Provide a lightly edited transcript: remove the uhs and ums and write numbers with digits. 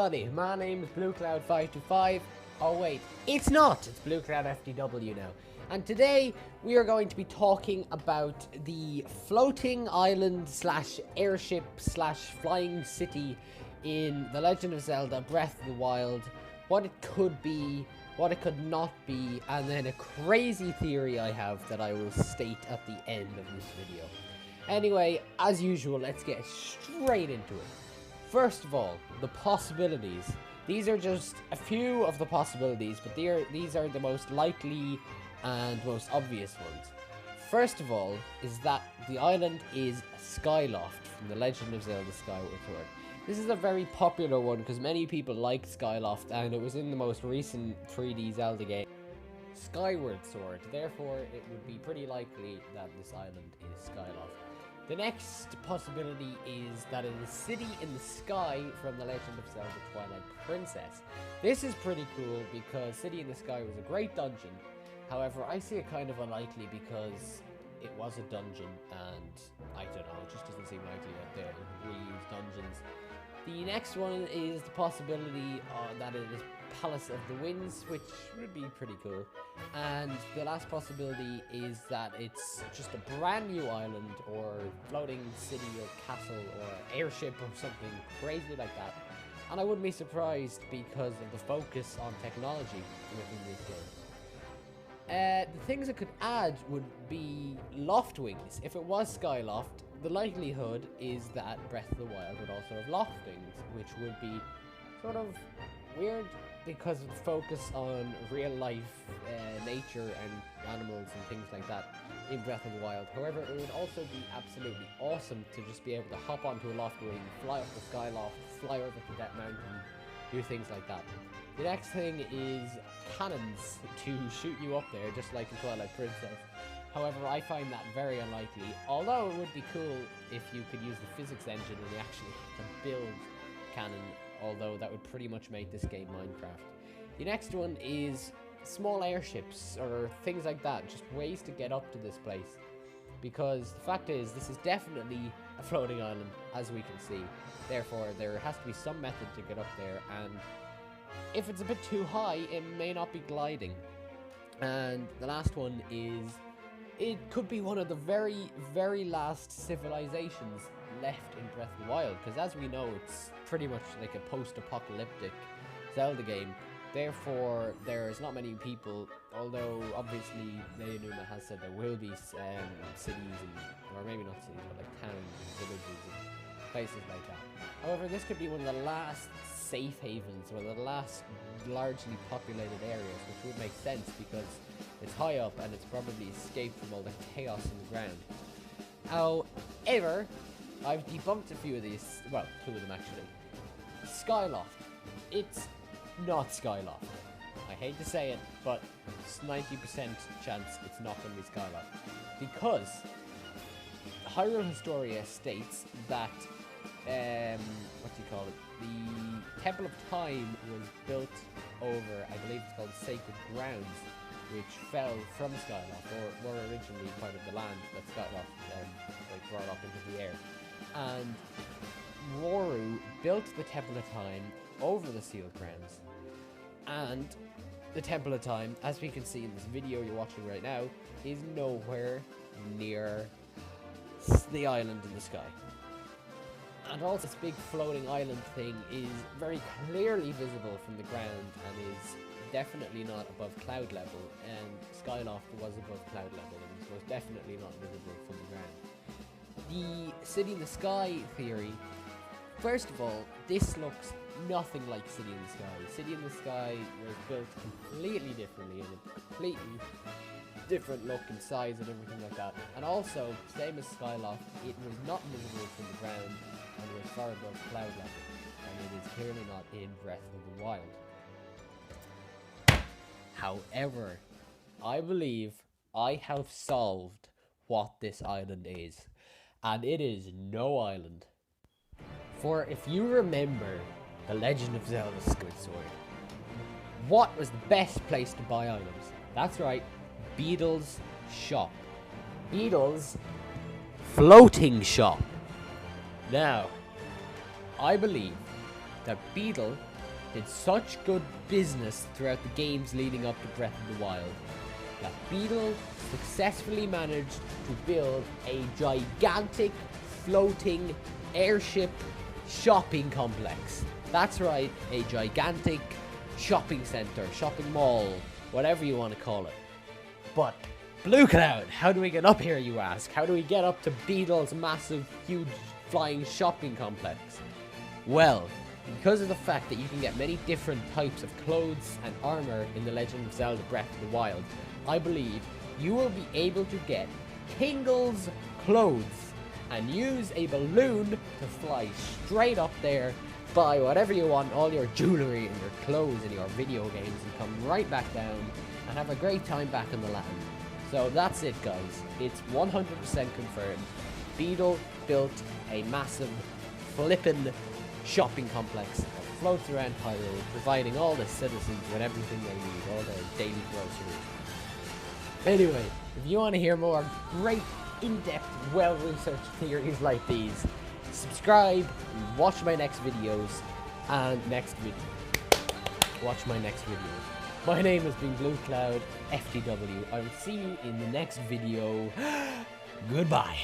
everybody, my name is BlueCloud525. Oh wait, it's not, it's BlueCloudFTW now. And today we are going to be talking about the floating island slash airship slash flying city in The Legend of Zelda Breath of the Wild, what it could be, what it could not be, and then a crazy theory I have that I will state at the end of this video. Anyway, as usual, let's get straight into it. First of all, the possibilities. These are just a few of the possibilities, but these are the most likely and most obvious ones. First of all, is that the island is Skyloft from The Legend of Zelda Skyward Sword. This is a very popular one because many people like Skyloft, and it was in the most recent 3D Zelda game, Skyward Sword. Therefore, it would be pretty likely that this island is Skyloft. The next possibility is that it is City in the Sky from The Legend of Zelda Twilight Princess. This is pretty cool because City in the Sky was a great dungeon. However, I see it kind of unlikely because it was a dungeon and I don't know, it just doesn't seem likely that they reuse dungeons. The next one is the possibility that it is Palace of the Winds, which would be pretty cool. And the last possibility is that it's just a brand new island or floating city or castle or airship or something crazy like that. And I wouldn't be surprised because of the focus on technology within this game. The things I could add would be loft wings. If it was Skyloft, the likelihood is that Breath of the Wild would also have loft wings, which would be sort of weird because of the focus on real life nature and animals and things like that in Breath of the Wild. However, it would also be absolutely awesome to just be able to hop onto a loft wing, fly up the Skyloft, fly over to that mountain, do things like that. The next thing is cannons to shoot you up there, just like in Twilight Princess. However, I find that very unlikely, although it would be cool if you could use the physics engine and you actually have to build cannon, although that would pretty much make this game Minecraft. The next one is small airships or things like that, just ways to get up to this place. Because the fact is, this is definitely a floating island, as we can see. Therefore, there has to be some method to get up there, and if it's a bit too high, it may not be gliding. And the last one is, it could be one of the very, very last civilizations left in Breath of the Wild, because as we know, it's pretty much like a post-apocalyptic Zelda game. Therefore, there's not many people, although obviously Leonuma has said there will be cities, or maybe not cities, but like towns and villages and places like that. However, this could be one of the last safe havens, or the last largely populated areas, which would make sense because it's high up and it's probably escaped from all the chaos in the ground. However, I've debunked a few of these, well, two of them actually. Skyloft. It's not Skyloft. I hate to say it, but it's 90% chance it's not going to be Skyloft. Because Hyrule Historia states that, the Temple of Time was built over, I believe it's called Sacred Grounds, which fell from Skyloft, or were originally part of the land that Skyloft brought up into the air. And Roru built the Temple of Time over the Sealed Grounds. And the Temple of Time, as we can see in this video you're watching right now, is nowhere near the island in the sky. And also this big floating island thing is very clearly visible from the ground and is definitely not above cloud level, and Skyloft was above cloud level and was definitely not visible from the ground. The City in the Sky theory, first of all, this looks nothing like City in the Sky. City in the Sky was built completely differently, and a completely different look and size and everything like that. And also, same as Skyloft, it was not visible from the ground and was far above cloud level, and it is clearly not in Breath of the Wild. However, I believe I have solved what this island is, and it is no island. For if you remember The Legend of Zelda Skyward Sword, what was the best place to buy items? That's right, Beedle's shop. Beedle's floating shop. Now, I believe that Beedle did such good business throughout the games leading up to Breath of the Wild that Beetle successfully managed to build a gigantic floating airship shopping complex. That's right, a gigantic shopping center, shopping mall, whatever you want to call it. But Blue Cloud, how do we get up here, you ask? How do we get up to Beetle's massive, huge, flying shopping complex? Well, because of the fact that you can get many different types of clothes and armor in The Legend of Zelda Breath of the Wild, I believe you will be able to get Tingle's clothes and use a balloon to fly straight up there, buy whatever you want, all your jewelry and your clothes and your video games, and come right back down and have a great time back in the land. So that's it, guys. It's 100% confirmed. Beetle built a massive flippin' shopping complex that floats around Hyrule, providing all the citizens with everything they need, all their daily groceries. Anyway, if you want to hear more great, in-depth, well-researched theories like these, subscribe, watch my next videos, and watch my next videos. My name has been Blue Cloud FTW. I will see you in the next video. Goodbye.